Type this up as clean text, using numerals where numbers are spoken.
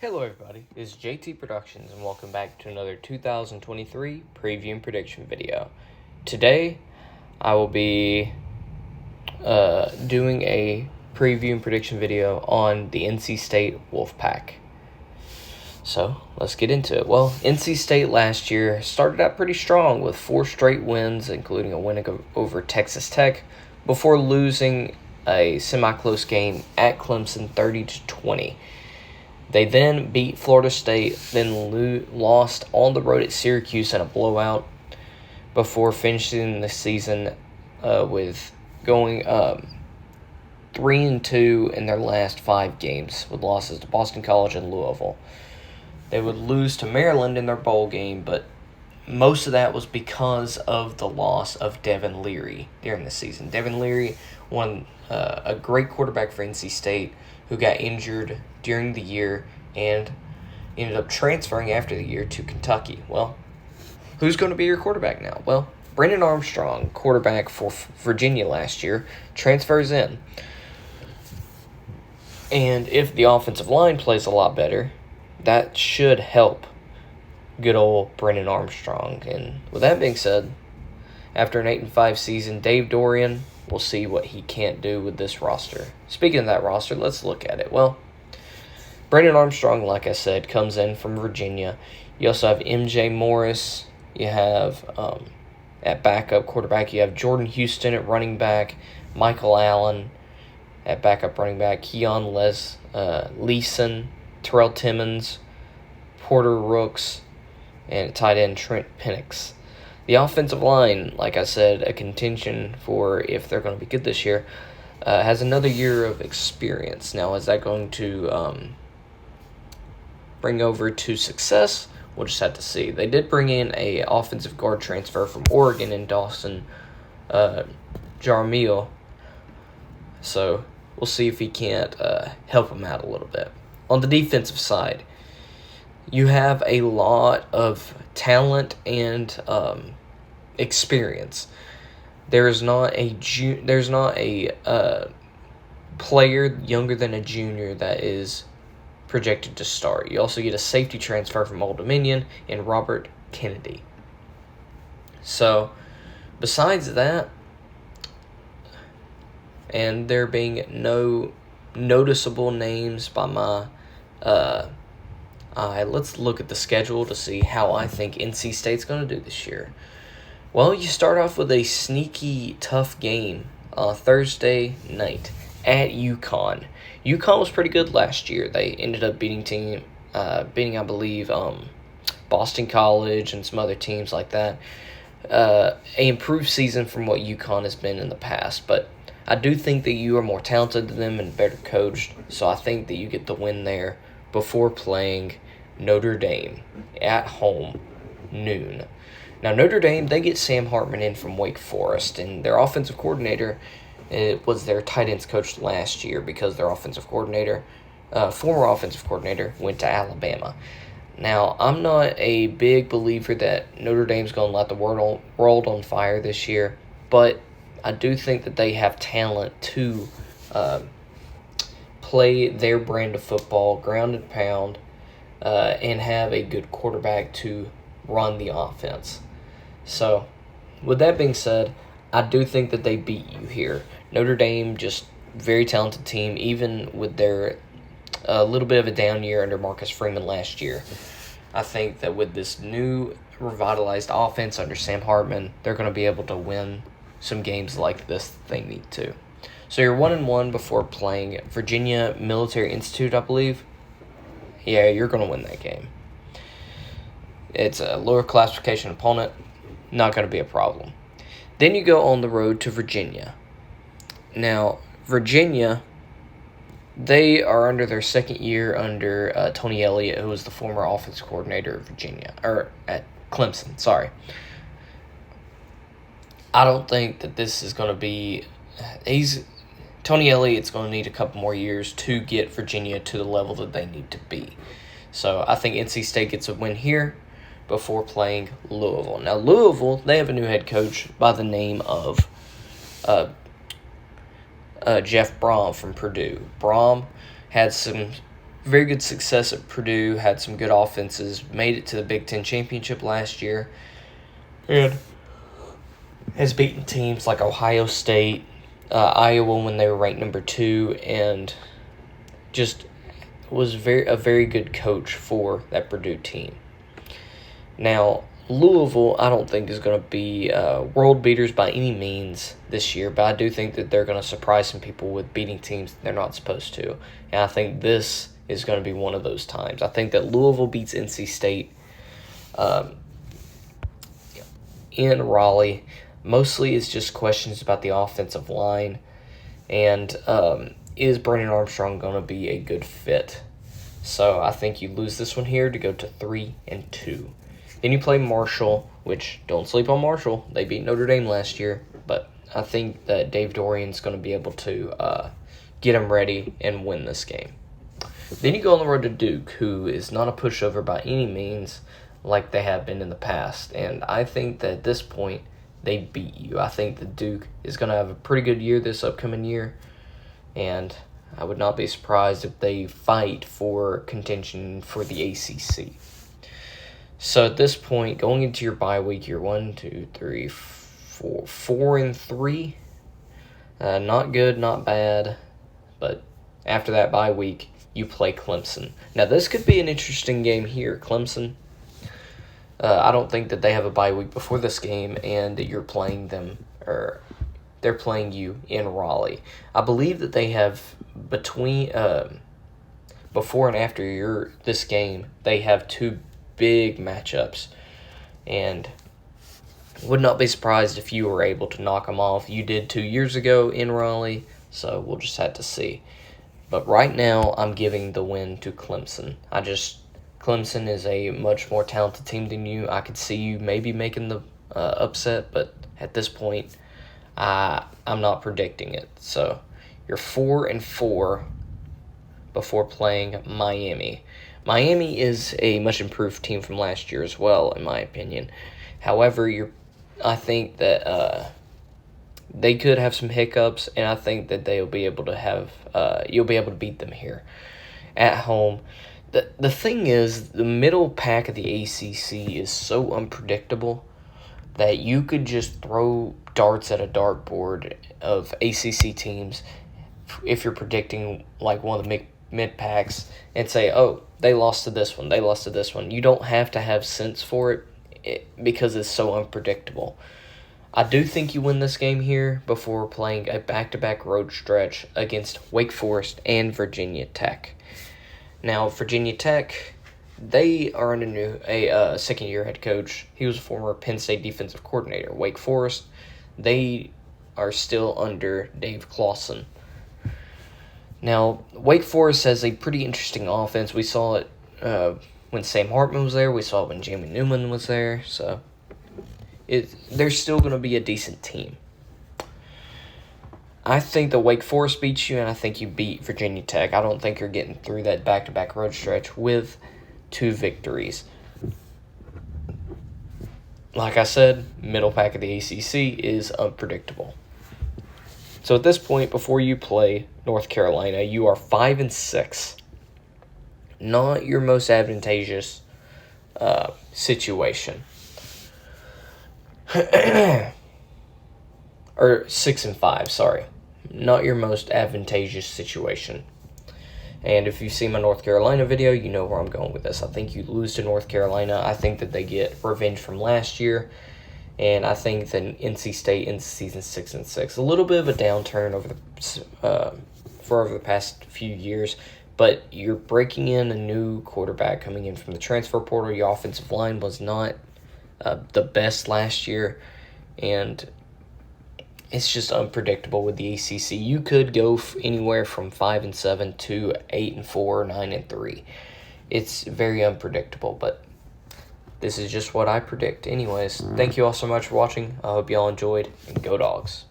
Hello everybody, this is JT Productions and welcome back to another 2023 preview and prediction video. Today, I will be doing a preview and prediction video on the NC State Wolfpack. So, let's get into it. Well, NC State last year started out pretty strong with 4 straight wins, including a win over Texas Tech, before losing a semi-close game at Clemson 30-20. They then beat Florida State, then lost on the road at Syracuse in a blowout before finishing the season with going 3-2 in their last 5 games with losses to Boston College and Louisville. They would lose to Maryland in their bowl game, but most of that was because of the loss of Devin Leary during the season. Devin Leary, a great quarterback for NC State, who got injured during the year and ended up transferring after the year to Kentucky. Well, who's going to be your quarterback now? Well, Brennan Armstrong, quarterback for Virginia last year, transfers in. And if the offensive line plays a lot better, that should help good old Brennan Armstrong. And with that being said, after an 8-5 season, Dave Dorian, we'll see what he can't do with this roster. Speaking of that roster, let's look at it. Well, Brennan Armstrong, like I said, comes in from Virginia. You also have M.J. Morris. You have, at backup quarterback, you have Jordan Houston at running back, Michael Allen at backup running back, Keon Leeson, Terrell Timmons, Porter Rooks, and tight end Trent Penix. The offensive line, like I said, a contention for if they're going to be good this year, has another year of experience. Now, is that going to bring over to success? We'll just have to see. They did bring in a offensive guard transfer from Oregon in Dawson Jaramillo, so we'll see if he can't help them out a little bit. On the defensive side, you have a lot of talent and experience. There's not a player younger than a junior that is projected to start. You also get a safety transfer from Old Dominion and Robert Kennedy. So, besides that, and there being no noticeable names by my let's look at the schedule to see how I think NC State's going to do this year. Well, you start off with a sneaky, tough game Thursday night at UConn. UConn was pretty good last year. They ended up beating, I believe, Boston College and some other teams like that. An improved season from what UConn has been in the past, but I do think that you are more talented than them and better coached, so I think that you get the win there before playing Notre Dame at home, noon. Now, Notre Dame, they get Sam Hartman in from Wake Forest, and their offensive coordinator was their tight ends coach last year because their former offensive coordinator, went to Alabama. Now, I'm not a big believer that Notre Dame's going to light the world on fire this year, but I do think that they have talent to play their brand of football, ground and pound, and have a good quarterback to run the offense. So, with that being said, I do think that they beat you here. Notre Dame, just very talented team, even with their little bit of a down year under Marcus Freeman last year. I think that with this new revitalized offense under Sam Hartman, they're going to be able to win some games like this they need to. So you're 1-1 before playing Virginia Military Institute, I believe. Yeah, you're going to win that game. It's a lower classification opponent. Not going to be a problem. Then you go on the road to Virginia. Now, Virginia, they are under their second year under Tony Elliott, who was the former offensive coordinator at Clemson. Sorry. I don't think that this is going to be... Tony Elliott's going to need a couple more years to get Virginia to the level that they need to be. So I think NC State gets a win here before playing Louisville. Now, Louisville, they have a new head coach by the name of Jeff Brom from Purdue. Brom had some very good success at Purdue, had some good offenses, made it to the Big Ten Championship last year, and has beaten teams like Ohio State, Iowa when they were ranked number 2, and just was a very good coach for that Purdue team. Now, Louisville, I don't think is going to be world beaters by any means this year, but I do think that they're going to surprise some people with beating teams they're not supposed to. And I think this is going to be one of those times. I think that Louisville beats NC State in Raleigh. Mostly it's just questions about the offensive line, and is Brennan Armstrong going to be a good fit? So I think you lose this one here to go to 3-2. Then you play Marshall, which don't sleep on Marshall. They beat Notre Dame last year, but I think that Dave Dorian's going to be able to get them ready and win this game. Then you go on the road to Duke, who is not a pushover by any means like they have been in the past. And I think that at this point, they beat you. I think that Duke is going to have a pretty good year this upcoming year, and I would not be surprised if they fight for contention for the ACC. So at this point, going into your bye week, you're 4-3. Not good, not bad, but after that bye week, you play Clemson. Now this could be an interesting game here. Clemson, I don't think that they have a bye week before this game, and you're playing them, or they're playing you in Raleigh. I believe that they have between before and after this game, they have 2 big matchups, and would not be surprised if you were able to knock them off. You did 2 years ago in Raleigh, so we'll just have to see. But right now, I'm giving the win to Clemson. Clemson is a much more talented team than you. I could see you maybe making the upset, but at this point, I'm not predicting it. So you're 4-4 before playing Miami. Miami is a much improved team from last year as well, in my opinion. However, I think that they could have some hiccups, and I think that they'll be able to have you'll be able to beat them here at home. The thing is, the middle pack of the ACC is so unpredictable that you could just throw darts at a dartboard of ACC teams if you're predicting like one of the mid packs and say, oh, they lost to this one, they lost to this one. You don't have to have sense for it because it's so unpredictable. I do think you win this game here before playing a back-to-back road stretch against Wake Forest and Virginia Tech. Now, Virginia Tech, they are under a second-year head coach. He was a former Penn State defensive coordinator. Wake Forest, they are still under Dave Clawson. Now, Wake Forest has a pretty interesting offense. We saw it when Sam Hartman was there. We saw it when Jamie Newman was there. So they're still going to be a decent team. I think that Wake Forest beats you, and I think you beat Virginia Tech. I don't think you're getting through that back-to-back road stretch with 2 victories. Like I said, middle pack of the ACC is unpredictable. So at this point, before you play North Carolina, you are 5-6. Not your most advantageous situation. Or 6-5, sorry. Not your most advantageous situation. And if you've seen my North Carolina video, you know where I'm going with this. I think you lose to North Carolina. I think that they get revenge from last year. And I think that NC State ends the season 6-6. A little bit of a downturn over the past few years. But you're breaking in a new quarterback coming in from the transfer portal. Your offensive line was not the best last year. And it's just unpredictable with the ACC. You could go anywhere from 5-7 to 8-4, 9-3. It's very unpredictable, but this is just what I predict. Anyways, thank you all so much for watching. I hope you all enjoyed, and Go Dogs.